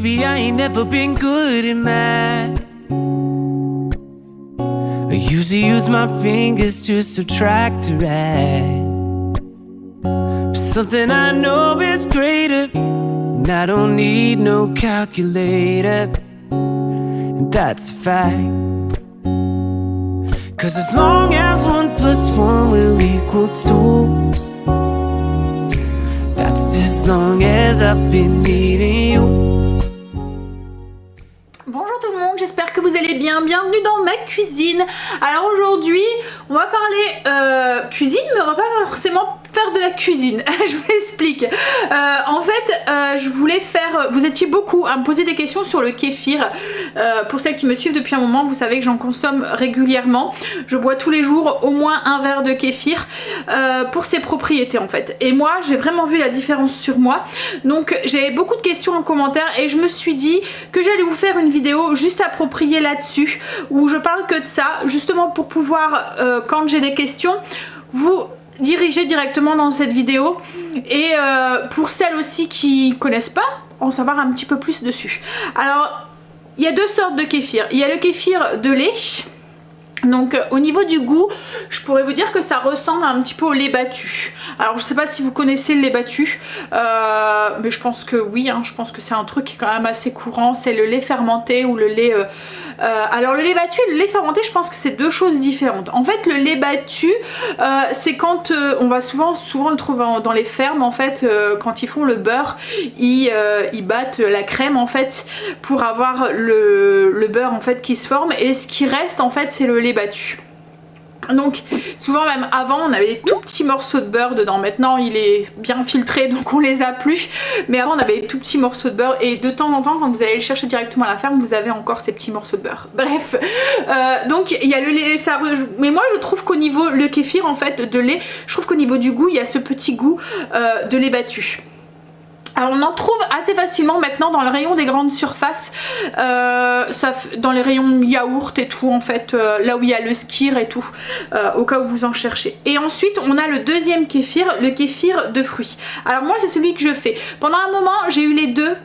Baby, I ain't never been good at math. I usually use my fingers to subtract or add. But something I know is greater, and I don't need no calculator, and that's a fact. 'Cause as long as 1 + 1 will equal 2, that's as long as I've been needing you. Bonjour tout le monde, j'espère que vous allez bien, bienvenue dans ma cuisine. Alors aujourd'hui on va parler cuisine, mais on va pas forcément faire de la cuisine. Je vous explique. En fait je voulais faire, vous étiez beaucoup à me poser des questions sur le kéfir. Pour celles qui me suivent depuis un moment, vous savez que j'en consomme régulièrement. Je bois tous les jours au moins un verre de kéfir pour ses propriétés en fait. Et moi j'ai vraiment vu la différence sur moi. Donc j'ai beaucoup de questions en commentaire et je me suis dit que j'allais vous faire une vidéo juste appropriée là-dessus où je parle que de ça, justement pour pouvoir quand j'ai des questions vous diriger directement dans cette vidéo et pour celles aussi qui connaissent pas en savoir un petit peu plus dessus. Alors il y a deux sortes de kéfir. Il y a le kéfir de lait. Donc au niveau du goût, je pourrais vous dire que ça ressemble un petit peu au lait battu. Alors je sais pas si vous connaissez le lait battu, mais je pense que oui, hein, je pense que c'est un truc qui est quand même assez courant. C'est le lait fermenté ou le lait... alors le lait battu et le lait fermenté, je pense que c'est deux choses différentes. En fait le lait battu, c'est quand on va souvent le trouver dans les fermes en fait, quand ils font le beurre, ils battent la crème en fait pour avoir le beurre en fait qui se forme, et ce qui reste en fait c'est le lait battu. Donc souvent même avant on avait des tout petits morceaux de beurre dedans, maintenant il est bien filtré donc on les a plus, mais avant on avait des tout petits morceaux de beurre et de temps en temps quand vous allez le chercher directement à la ferme vous avez encore ces petits morceaux de beurre. Bref, donc il y a le lait, ça, mais moi je trouve qu'au niveau, le kéfir en fait de lait, je trouve qu'au niveau du goût il y a ce petit goût de lait battu. Alors on en trouve assez facilement maintenant dans le rayon des grandes surfaces, dans les rayons yaourt et tout en fait, là où il y a le skyr et tout, au cas où vous en cherchez. Et ensuite on a le deuxième kéfir, le kéfir de fruits. Alors moi c'est celui que je fais. Pendant un moment j'ai eu les deux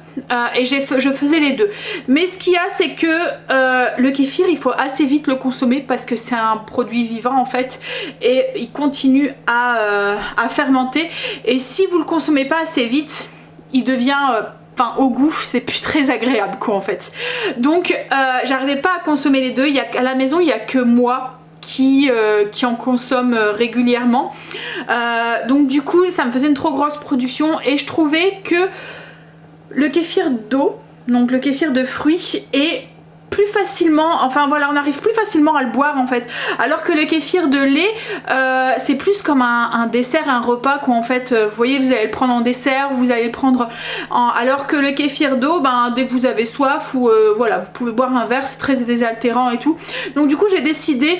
et je faisais les deux. Mais ce qu'il y a c'est que le kéfir il faut assez vite le consommer parce que c'est un produit vivant en fait et il continue à fermenter, et si vous le consommez pas assez vite il devient, enfin au goût c'est plus très agréable quoi en fait. Donc j'arrivais pas à consommer les deux. À la maison il y a que moi qui en consomme régulièrement, donc du coup ça me faisait une trop grosse production et je trouvais que le kéfir d'eau, donc le kéfir de fruits, est plus facilement, enfin voilà, on arrive plus facilement à le boire en fait, alors que le kéfir de lait c'est plus comme un dessert, un repas quoi en fait. Vous voyez, vous allez le prendre en dessert, vous allez le prendre alors que le kéfir d'eau, ben dès que vous avez soif ou voilà, vous pouvez boire un verre, c'est très désaltérant et tout. Donc du coup j'ai décidé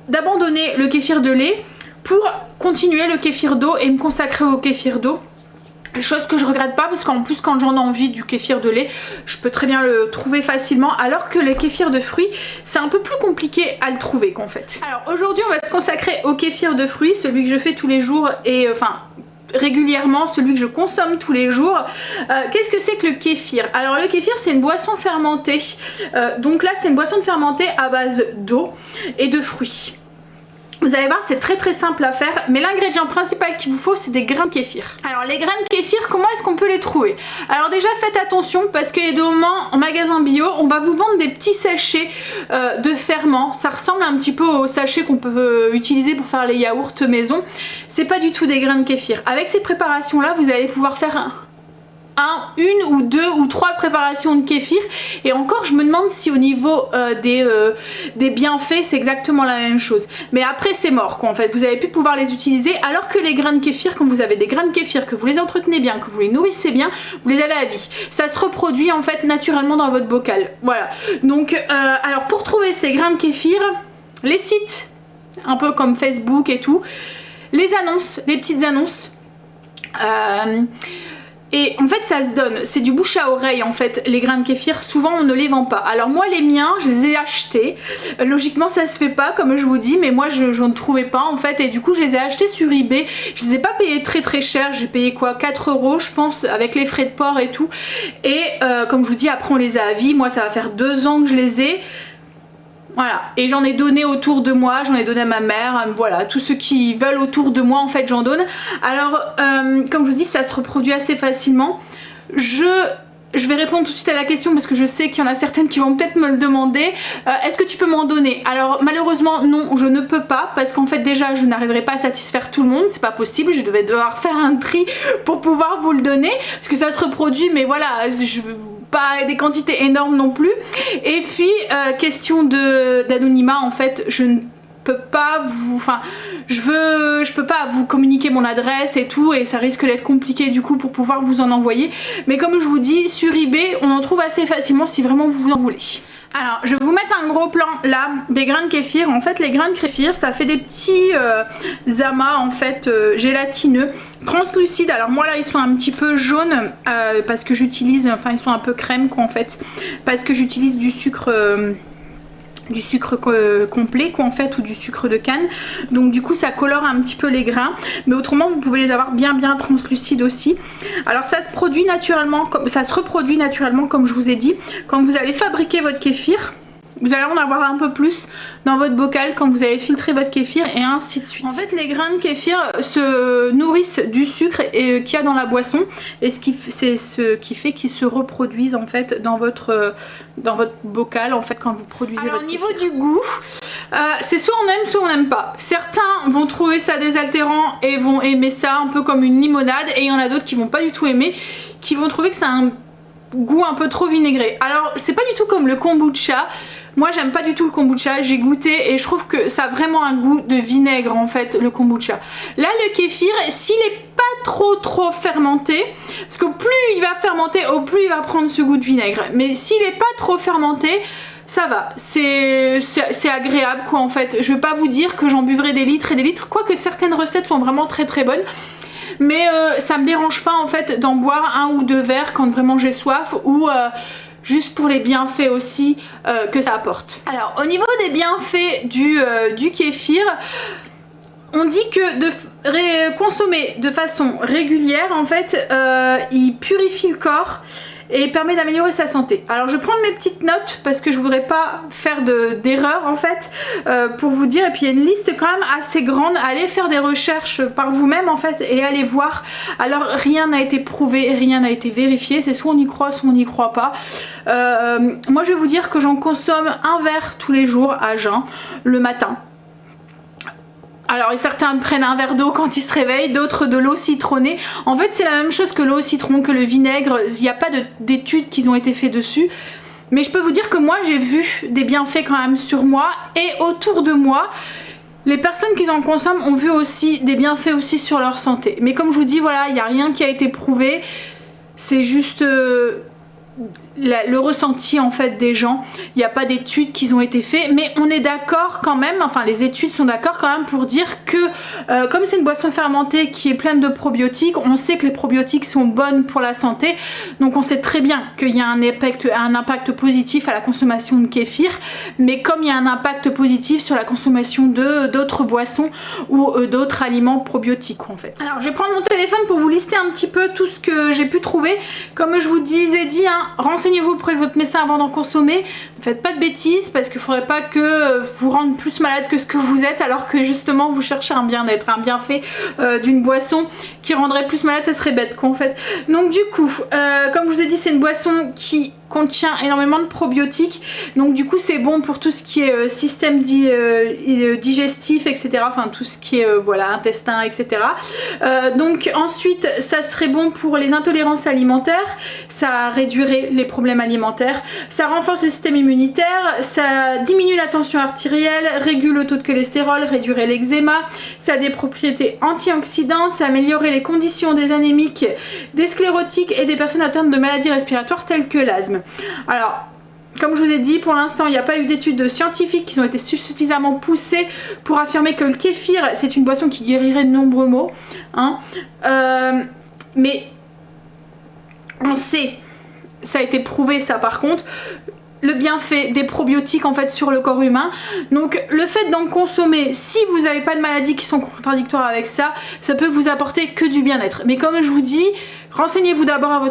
d'abandonner le kéfir de lait pour continuer le kéfir d'eau et me consacrer au kéfir d'eau. Chose que je regrette pas parce qu'en plus quand j'en ai envie du kéfir de lait je peux très bien le trouver facilement, alors que le kéfir de fruits c'est un peu plus compliqué à le trouver qu'en fait. Alors aujourd'hui on va se consacrer au kéfir de fruits, celui que je fais tous les jours et enfin régulièrement, celui que je consomme tous les jours. Qu'est-ce que c'est que le kéfir? Alors le kéfir c'est une boisson fermentée, donc là c'est une boisson fermentée à base d'eau et de fruits. Vous allez voir c'est très très simple à faire, mais l'ingrédient principal qu'il vous faut c'est des grains de kéfir. Alors les grains de kéfir, comment est-ce qu'on peut les trouver? Alors déjà faites attention parce qu'il y a des moments en magasin bio on va vous vendre des petits sachets de ferment. Ça ressemble un petit peu aux sachets qu'on peut utiliser pour faire les yaourts maison. C'est pas du tout des grains de kéfir. Avec ces préparations là vous allez pouvoir faire une ou deux ou trois préparations de kéfir, et encore je me demande si au niveau des bienfaits c'est exactement la même chose, mais après c'est mort quoi en fait, vous allez plus pouvoir les utiliser, alors que les grains de kéfir, quand vous avez des grains de kéfir, que vous les entretenez bien, que vous les nourrissez bien, vous les avez à vie, ça se reproduit en fait naturellement dans votre bocal. Voilà, donc alors pour trouver ces grains de kéfir, les sites un peu comme Facebook et tout, les annonces, les petites annonces, Et en fait ça se donne, c'est du bouche à oreille en fait, les grains de kéfir, souvent on ne les vend pas. Alors moi les miens, je les ai achetés, logiquement ça se fait pas comme je vous dis, mais moi je ne trouvais pas en fait, et du coup je les ai achetés sur eBay. Je les ai pas payés très cher, j'ai payé quoi, 4 € je pense, avec les frais de port et tout. Et comme je vous dis, après on les a à vie, moi ça va faire 2 ans que je les ai. Voilà, et j'en ai donné autour de moi, j'en ai donné à ma mère, voilà, tous ceux qui veulent autour de moi en fait j'en donne. Alors comme je vous dis, ça se reproduit assez facilement. Je vais répondre tout de suite à la question parce que je sais qu'il y en a certaines qui vont peut-être me le demander. Est-ce que tu peux m'en donner? Alors malheureusement non, je ne peux pas parce qu'en fait déjà je n'arriverai pas à satisfaire tout le monde, c'est pas possible, je vais devoir faire un tri pour pouvoir vous le donner parce que ça se reproduit, mais voilà, je pas des quantités énormes non plus. Et puis question d'anonymat, en fait je ne peux pas vous, enfin je peux pas vous communiquer mon adresse et tout, et ça risque d'être compliqué du coup pour pouvoir vous en envoyer, mais comme je vous dis, sur eBay on en trouve assez facilement si vraiment vous en voulez. Alors je vais vous mettre un gros plan là des grains de kéfir. En fait les grains de kéfir ça fait des petits amas en fait gélatineux translucides. Alors moi là ils sont un petit peu jaunes parce que j'utilise, enfin ils sont un peu crème quoi en fait, parce que j'utilise du sucre complet quoi en fait, ou du sucre de canne, donc du coup ça colore un petit peu les grains, mais autrement vous pouvez les avoir bien translucides aussi. Alors ça se produit naturellement, ça se reproduit naturellement comme je vous ai dit, quand vous allez fabriquer votre kéfir. Vous allez en avoir un peu plus dans votre bocal quand vous allez filtrer votre kéfir et ainsi de suite. En fait les grains de kéfir se nourrissent du sucre qu'il y a dans la boisson, et c'est ce qui fait qu'ils se reproduisent en fait dans votre bocal en fait quand vous produisez votre kéfir. Au niveau du goût, c'est soit on aime soit on n'aime pas. Certains vont trouver ça désaltérant et vont aimer ça un peu comme une limonade, et il y en a d'autres qui vont pas du tout aimer, qui vont trouver que c'est un goût un peu trop vinaigré. Alors c'est pas du tout comme le kombucha. Moi j'aime pas du tout le kombucha, j'ai goûté et je trouve que ça a vraiment un goût de vinaigre en fait, le kombucha. Là le kéfir, s'il est pas trop fermenté, parce qu'au plus il va fermenter, au plus il va prendre ce goût de vinaigre, mais s'il est pas trop fermenté, ça va, c'est agréable quoi en fait. Je vais pas vous dire que j'en buvrai des litres et des litres, quoique certaines recettes sont vraiment très bonnes, mais ça me dérange pas en fait d'en boire 1 ou 2 verres quand vraiment j'ai soif, ou juste pour les bienfaits aussi que ça apporte. Alors au niveau des bienfaits du kéfir, on dit que de consommer de façon régulière en fait il purifie le corps et permet d'améliorer sa santé. Alors je vais prendre mes petites notes parce que je voudrais pas faire d'erreur en fait pour vous dire, et puis il y a une liste quand même assez grande. Allez faire des recherches par vous-même en fait et allez voir. Alors rien n'a été prouvé, rien n'a été vérifié, c'est soit on y croit soit on n'y croit pas. Moi je vais vous dire que j'en consomme un verre tous les jours à jeun le matin. Alors certains prennent un verre d'eau quand ils se réveillent, d'autres de l'eau citronnée. En fait c'est la même chose que l'eau au citron, que le vinaigre, il n'y a pas d'études qui ont été faites dessus. Mais je peux vous dire que moi j'ai vu des bienfaits quand même sur moi et autour de moi. Les personnes qui en consomment ont vu aussi des bienfaits aussi sur leur santé. Mais comme je vous dis, voilà, il n'y a rien qui a été prouvé. C'est juste le ressenti en fait des gens. Il n'y a pas d'études qui ont été faites, mais on est d'accord quand même, enfin les études sont d'accord quand même pour dire que comme c'est une boisson fermentée qui est pleine de probiotiques, on sait que les probiotiques sont bonnes pour la santé, donc on sait très bien qu'il y a un impact positif à la consommation de kéfir, mais comme il y a un impact positif sur la consommation d'autres boissons ou d'autres aliments probiotiques en fait. Alors je vais prendre mon téléphone pour vous lister un petit peu tout ce que j'ai pu trouver. Comme je vous disais dit, hein, renseignez-vous auprès de votre médecin avant d'en consommer. Ne faites pas de bêtises parce qu'il ne faudrait pas que vous rende plus malade que ce que vous êtes, alors que justement vous cherchez un bien-être, un bienfait d'une boisson qui rendrait plus malade, ça serait bête quoi en fait. Donc du coup, comme je vous ai dit, c'est une boisson qui contient énormément de probiotiques, donc du coup c'est bon pour tout ce qui est système digestif, etc. Enfin tout ce qui est voilà, intestin, etc. Donc ensuite ça serait bon pour les intolérances alimentaires, ça réduirait les problèmes alimentaires, ça renforce le système immunitaire, ça diminue la tension artérielle, régule le taux de cholestérol, réduirait l'eczéma, ça a des propriétés antioxydantes, ça améliorerait les conditions des anémiques, des sclérotiques et des personnes atteintes de maladies respiratoires telles que l'asthme. Alors comme je vous ai dit, pour l'instant il n'y a pas eu d'études scientifiques qui ont été suffisamment poussées pour affirmer que le kéfir c'est une boisson qui guérirait de nombreux maux, hein. Mais on sait, ça a été prouvé ça par contre, le bienfait des probiotiques en fait sur le corps humain. Donc le fait d'en consommer, si vous n'avez pas de maladies qui sont contradictoires avec ça, ça peut vous apporter que du bien-être. Mais comme je vous dis, renseignez-vous d'abord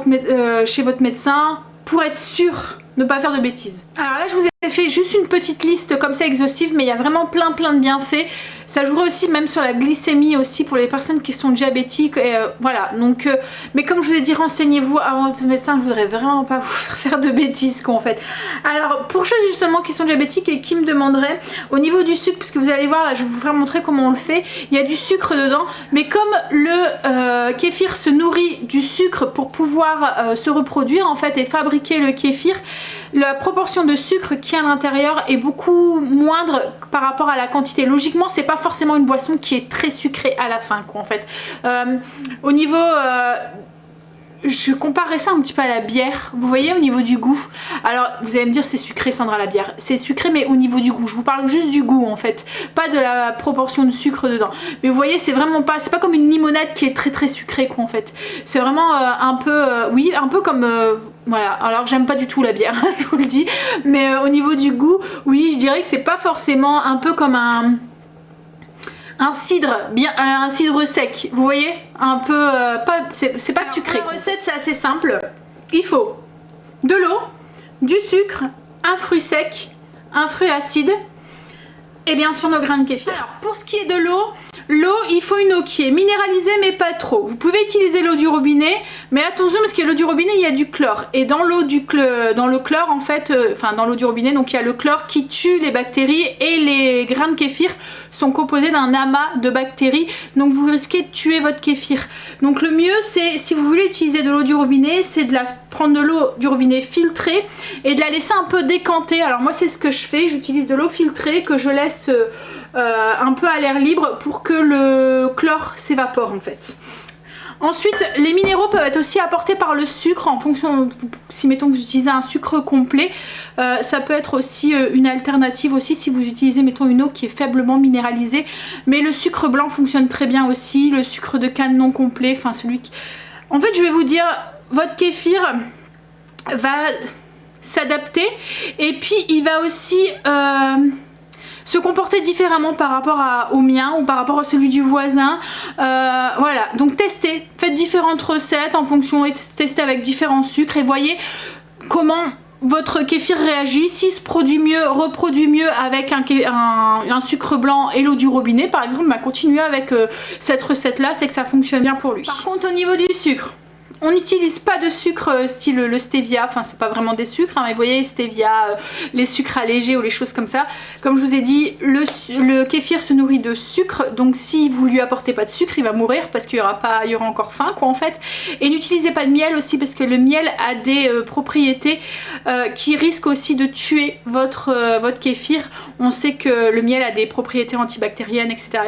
chez votre médecin pour être sûr de ne pas faire de bêtises. Alors là je vous ai fait juste une petite liste comme ça exhaustive, mais il y a vraiment plein de bienfaits. Ça jouerait aussi même sur la glycémie aussi pour les personnes qui sont diabétiques, et voilà. Donc mais comme je vous ai dit, renseignez-vous avant votre médecin, je voudrais vraiment pas vous faire de bêtises quoi en fait. Alors pour ceux justement qui sont diabétiques et qui me demanderaient au niveau du sucre, parce que vous allez voir là, je vais vous faire montrer comment on le fait. Il y a du sucre dedans, mais comme le kéfir se nourrit du sucre pour pouvoir se reproduire en fait et fabriquer le kéfir, la proportion de sucre qui est à l'intérieur est beaucoup moindre par rapport à la quantité. Logiquement, c'est pas forcément une boisson qui est très sucrée à la fin quoi en fait. Au niveau je comparerais ça un petit peu à la bière, vous voyez au niveau du goût. Alors vous allez me dire c'est sucré Sandra la bière, c'est sucré mais au niveau du goût, je vous parle juste du goût en fait, pas de la proportion de sucre dedans. Mais vous voyez c'est vraiment pas, c'est pas comme une limonade qui est très sucrée quoi en fait. C'est vraiment un peu, oui un peu comme... voilà, alors j'aime pas du tout la bière, je vous le dis, mais au niveau du goût, oui je dirais que c'est pas forcément un peu comme un cidre, un cidre sec, vous voyez, un peu, c'est pas sucré. La recette c'est assez simple, il faut de l'eau, du sucre, un fruit sec, un fruit acide et bien sûr nos grains de kéfir. Alors pour ce qui est de l'eau, il faut une eau qui est minéralisée mais pas trop. Vous pouvez utiliser l'eau du robinet, mais attention parce que l'eau du robinet il y a du chlore et dans l'eau dans le chlore en fait, enfin dans l'eau du robinet donc il y a le chlore qui tue les bactéries et les grains de kéfir sont composés d'un amas de bactéries, donc vous risquez de tuer votre kéfir. Donc le mieux c'est, si vous voulez utiliser de l'eau du robinet, c'est de prendre de l'eau du robinet filtrée et de la laisser un peu décanter. Alors moi c'est ce que je fais, j'utilise de l'eau filtrée que je laisse un peu à l'air libre pour que le chlore s'évapore en fait. Ensuite, les minéraux peuvent être aussi apportés par le sucre en fonction, si mettons que vous utilisez un sucre complet, ça peut être aussi une alternative aussi si vous utilisez mettons une eau qui est faiblement minéralisée. Mais le sucre blanc fonctionne très bien aussi, le sucre de canne non complet, enfin celui qui... En fait je vais vous dire, votre kéfir va s'adapter et puis il va aussi... se comporter différemment par rapport au mien ou par rapport à celui du voisin. Voilà, donc testez, faites différentes recettes en fonction et testez avec différents sucres et voyez comment votre kéfir réagit. S'il se produit mieux, reproduit mieux avec un sucre blanc et l'eau du robinet par exemple, bah continuez avec cette recette là, c'est que ça fonctionne bien pour lui. Par contre au niveau du sucre, on n'utilise pas de sucre style le stevia, enfin c'est pas vraiment des sucres, hein, mais vous voyez stevia, les sucres allégés ou les choses comme ça. Comme je vous ai dit, le kéfir se nourrit de sucre, donc si vous lui apportez pas de sucre, il va mourir parce qu'il y aura encore faim quoi en fait. Et n'utilisez pas de miel aussi parce que le miel a des propriétés qui risquent aussi de tuer votre kéfir. On sait que le miel a des propriétés antibactériennes, etc.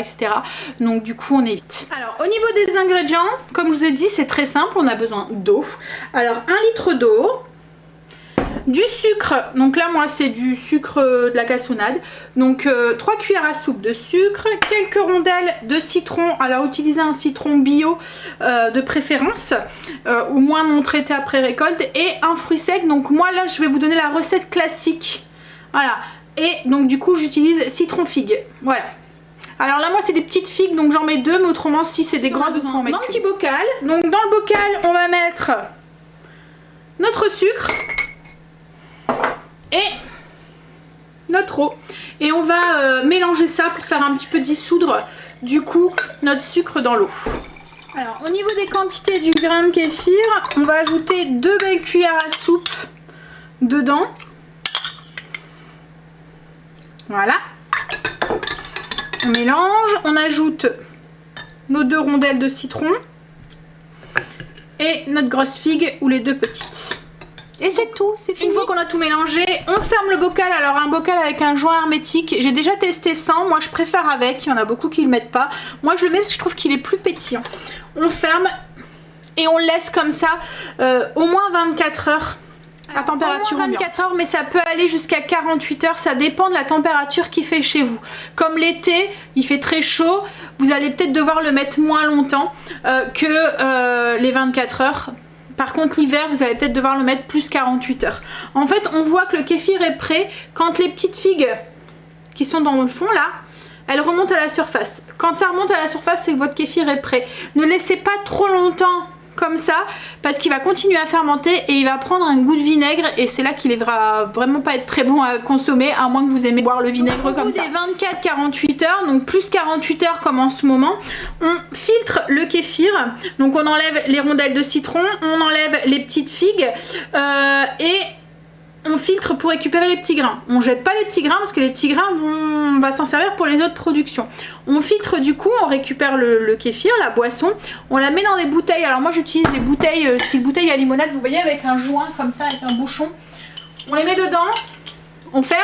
Donc du coup on évite. Alors au niveau des ingrédients, comme je vous ai dit, c'est très simple, on a besoin d'eau. Alors 1 litre d'eau, du sucre, donc là moi c'est du sucre de la cassonade, donc 3 cuillères à soupe de sucre, quelques rondelles de citron, alors utilisez un citron bio de préférence, au moins non traité après récolte, et un fruit sec. Donc moi là je vais vous donner la recette classique, voilà, et donc du coup j'utilise citron figue, voilà. Alors là moi c'est des petites figues donc j'en mets 2, mais autrement si c'est des grosses on en met dans un petit bocal. Donc dans le bocal on va mettre notre sucre et notre eau et on va mélanger ça pour faire un petit peu dissoudre du coup notre sucre dans l'eau. Alors au niveau des quantités du grain de kéfir, on va ajouter 2 belles cuillères à soupe dedans, voilà. On mélange, on ajoute nos 2 rondelles de citron et notre grosse figue ou les 2 petites. Et c'est tout, c'est fini. Une fois qu'on a tout mélangé, on ferme le bocal. Alors un bocal avec un joint hermétique, j'ai déjà testé sans, moi je préfère avec, il y en a beaucoup qui le mettent pas. Moi je le mets parce que je trouve qu'il est plus pétillant. On ferme et on le laisse comme ça au moins 24 heures. À température 24 heures, mais ça peut aller jusqu'à 48 heures, ça dépend de la température qu'il fait chez vous. Comme l'été, il fait très chaud, vous allez peut-être devoir le mettre moins longtemps que les 24 heures. Par contre l'hiver vous allez peut-être devoir le mettre plus 48 heures. En fait on voit que le kéfir est prêt quand les petites figues qui sont dans le fond là, elles remontent à la surface. Quand ça remonte à la surface, c'est que votre kéfir est prêt. Ne laissez pas trop longtemps comme ça parce qu'il va continuer à fermenter et il va prendre un goût de vinaigre et c'est là qu'il va vraiment pas être très bon à consommer à moins que vous aimez boire le vinaigre comme ça. Au bout des 24-48 heures, donc plus 48 heures comme en ce moment, on filtre le kéfir. Donc on enlève les rondelles de citron, on enlève les petites figues et on filtre pour récupérer les petits grains. On jette pas les petits grains parce que les petits grains on va s'en servir pour les autres productions. On filtre du coup, on récupère le kéfir, la boisson, on la met dans des bouteilles. Alors moi j'utilise des bouteilles, style bouteille à limonade, vous voyez, avec un joint comme ça, avec un bouchon. On les met dedans, on ferme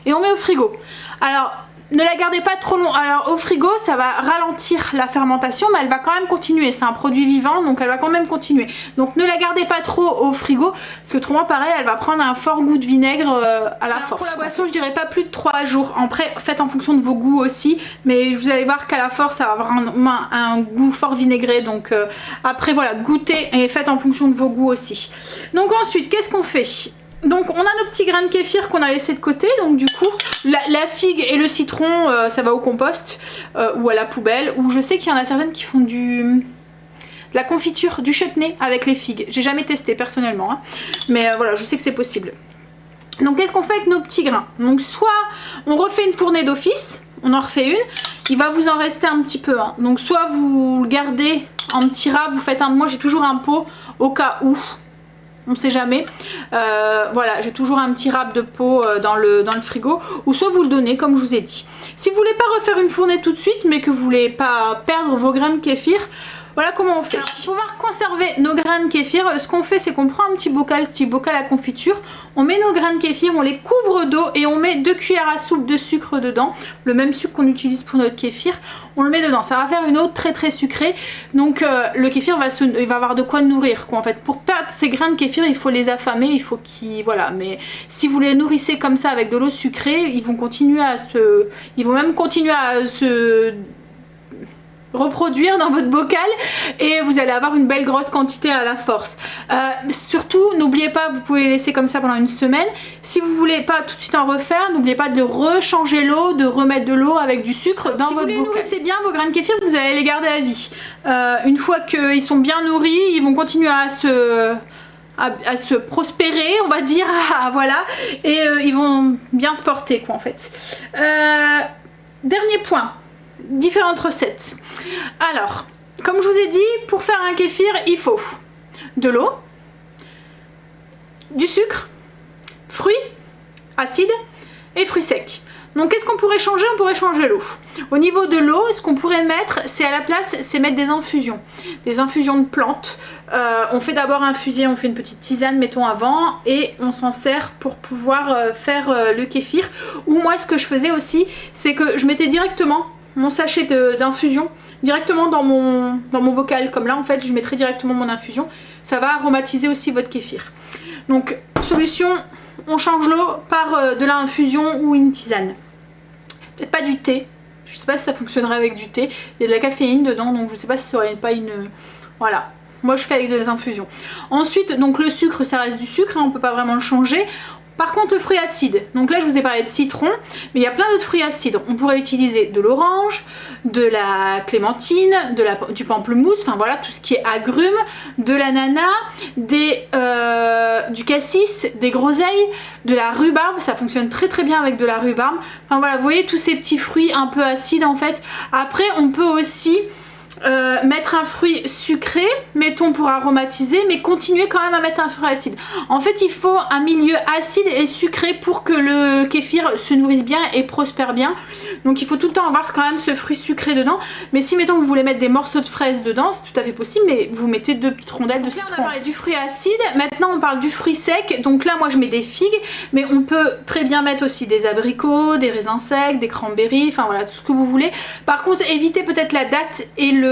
et on met au frigo. Alors ne la gardez pas trop long. Alors au frigo ça va ralentir la fermentation mais elle va quand même continuer. C'est un produit vivant donc elle va quand même continuer. Donc ne la gardez pas trop au frigo parce que autrement pareil elle va prendre un fort goût de vinaigre à la force. Pour la boisson je dirais pas plus de 3 jours. Après faites en fonction de vos goûts aussi. Mais vous allez voir qu'à la force ça va avoir un goût fort vinaigré. Donc après voilà, goûtez et faites en fonction de vos goûts aussi. Donc ensuite qu'est-ce qu'on fait ? Donc on a nos petits grains de kéfir qu'on a laissé de côté, donc du coup la figue et le citron ça va au compost ou à la poubelle, ou je sais qu'il y en a certaines qui font de la confiture, du chutney avec les figues. J'ai jamais testé personnellement hein. Mais voilà, je sais que c'est possible. Donc qu'est-ce qu'on fait avec nos petits grains? Donc soit on refait une fournée d'office, on en refait une, il va vous en rester un petit peu hein. Donc soit vous le gardez en petit rab, vous faites moi j'ai toujours un pot au cas où. On ne sait jamais. Voilà, j'ai toujours un petit râpe de pot dans le frigo. Ou soit vous le donnez comme je vous ai dit. Si vous voulez pas refaire une fournée tout de suite, mais que vous voulez pas perdre vos grains de kéfir, voilà comment on fait. Alors, pour pouvoir conserver nos grains de kéfir, ce qu'on fait c'est qu'on prend un petit bocal, style bocal à confiture, on met nos grains de kéfir, on les couvre d'eau et on met 2 cuillères à soupe de sucre dedans, le même sucre qu'on utilise pour notre kéfir, on le met dedans. Ça va faire une eau très très sucrée, donc le kéfir il va avoir de quoi nourrir quoi. En fait, pour perdre ces grains de kéfir, il faut les affamer, il faut qu'ils voilà. Mais si vous les nourrissez comme ça avec de l'eau sucrée, ils vont même continuer à se reproduire dans votre bocal et vous allez avoir une belle grosse quantité à la force. Surtout n'oubliez pas, vous pouvez les laisser comme ça pendant une semaine. Si vous voulez pas tout de suite en refaire, n'oubliez pas de rechanger l'eau, de remettre de l'eau avec du sucre dans votre bocal. Si vous les nourrissez bien vos grains de kéfir, vous allez les garder à vie. Une fois qu'ils sont bien nourris, ils vont continuer à se prospérer, on va dire, voilà, et ils vont bien se porter quoi en fait. Dernier point, différentes recettes. Alors, comme je vous ai dit, pour faire un kéfir, il faut de l'eau, du sucre, fruits acides et fruits secs. Donc qu'est-ce qu'on pourrait changer? On pourrait changer l'eau. Au niveau de l'eau, ce qu'on pourrait mettre, c'est à la place, c'est mettre des infusions de plantes. On fait d'abord infuser, on fait une petite tisane, mettons avant, et on s'en sert pour pouvoir faire le kéfir. Ou moi, ce que je faisais aussi, c'est que je mettais directement mon sachet d'infusion directement dans mon bocal. Comme là, en fait, je mettrai directement mon infusion. Ça va aromatiser aussi votre kéfir. Donc, solution, on change l'eau par de l'infusion ou une tisane. Peut-être pas du thé. Je sais pas si ça fonctionnerait avec du thé. Il y a de la caféine dedans, donc je sais pas si ça aurait pas une... Voilà. Moi, je fais avec des infusions. Ensuite, donc le sucre, ça reste du sucre, hein, on peut pas vraiment le changer. Par contre, le fruit acide, donc là je vous ai parlé de citron, mais il y a plein d'autres fruits acides. On pourrait utiliser de l'orange, de la clémentine, du pamplemousse, enfin voilà, tout ce qui est agrumes, de l'ananas, du cassis, des groseilles, de la rhubarbe, ça fonctionne très très bien avec de la rhubarbe. Enfin voilà, vous voyez tous ces petits fruits un peu acides en fait. Après, on peut aussi mettre un fruit sucré, mettons pour aromatiser, mais continuer quand même à mettre un fruit acide. En fait, il faut un milieu acide et sucré pour que le kéfir se nourrisse bien et prospère bien. Donc il faut tout le temps avoir quand même ce fruit sucré dedans. Mais si mettons vous voulez mettre des morceaux de fraises dedans, c'est tout à fait possible, mais vous mettez 2 petites rondelles de citron. On a parlé du fruit acide, maintenant on parle du fruit sec. Donc là moi je mets des figues, mais on peut très bien mettre aussi des abricots, des raisins secs, des cranberries, enfin voilà, tout ce que vous voulez. Par contre, évitez peut-être la date et le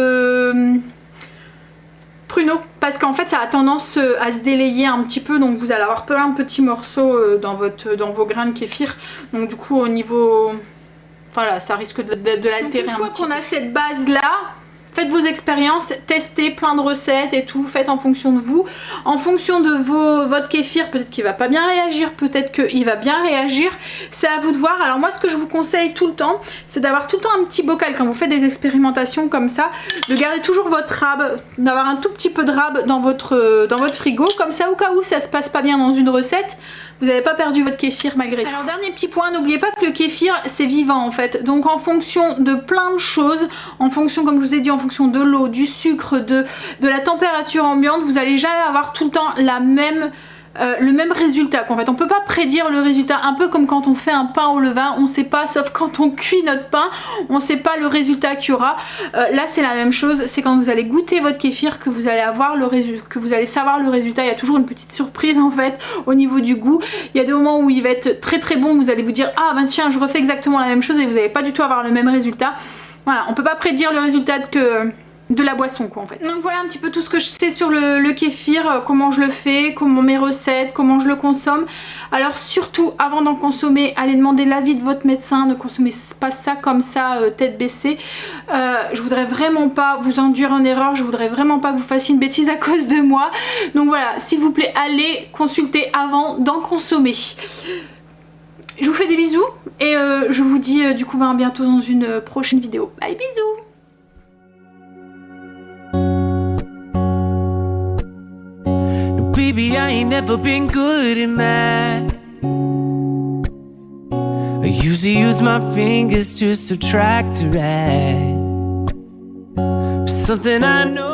pruneau, parce qu'en fait ça a tendance à se délayer un petit peu, donc vous allez avoir plein de petits morceaux dans vos grains de kéfir, donc du coup au niveau, voilà, ça risque de l'altérer un petit peu. Une fois qu'on a cette base là, faites vos expériences, testez plein de recettes et tout, faites en fonction de vous, en fonction de votre kéfir, peut-être qu'il va pas bien réagir, peut-être qu'il va bien réagir, c'est à vous de voir. Alors moi ce que je vous conseille tout le temps, c'est d'avoir tout le temps un petit bocal quand vous faites des expérimentations comme ça, de garder toujours votre rab, d'avoir un tout petit peu de rab dans votre frigo, comme ça au cas où ça se passe pas bien dans une recette, vous n'avez pas perdu votre kéfir malgré tout. Alors dernier petit point, n'oubliez pas que le kéfir c'est vivant en fait, donc en fonction de plein de choses, en fonction comme je vous ai dit, en fonction de l'eau, du sucre, de la température ambiante, vous allez jamais avoir tout le temps le même résultat qu'en fait. On peut pas prédire le résultat, un peu comme quand on fait un pain au levain, on sait pas, sauf quand on cuit notre pain, on sait pas le résultat qu'il y aura. Là c'est la même chose, c'est quand vous allez goûter votre kéfir que vous allez avoir que vous allez savoir le résultat. Il y a toujours une petite surprise en fait au niveau du goût. Il y a des moments où il va être très très bon, vous allez vous dire ah ben tiens je refais exactement la même chose et vous n'allez pas du tout avoir le même résultat. Voilà, on peut pas prédire le résultat de la boisson quoi en fait. Donc voilà un petit peu tout ce que je sais sur le kéfir, comment je le fais, comment mes recettes, comment je le consomme. Alors surtout avant d'en consommer, allez demander l'avis de votre médecin, ne consommez pas ça comme ça tête baissée. Je voudrais vraiment pas vous induire en erreur, je voudrais vraiment pas que vous fassiez une bêtise à cause de moi. Donc voilà, s'il vous plaît allez consulter avant d'en consommer. Je vous fais des bisous et je vous dis du coup à bientôt dans une prochaine vidéo. Bye bisous. Baby, I ain't never been good at math. I usually use my fingers to subtract or add. But something I know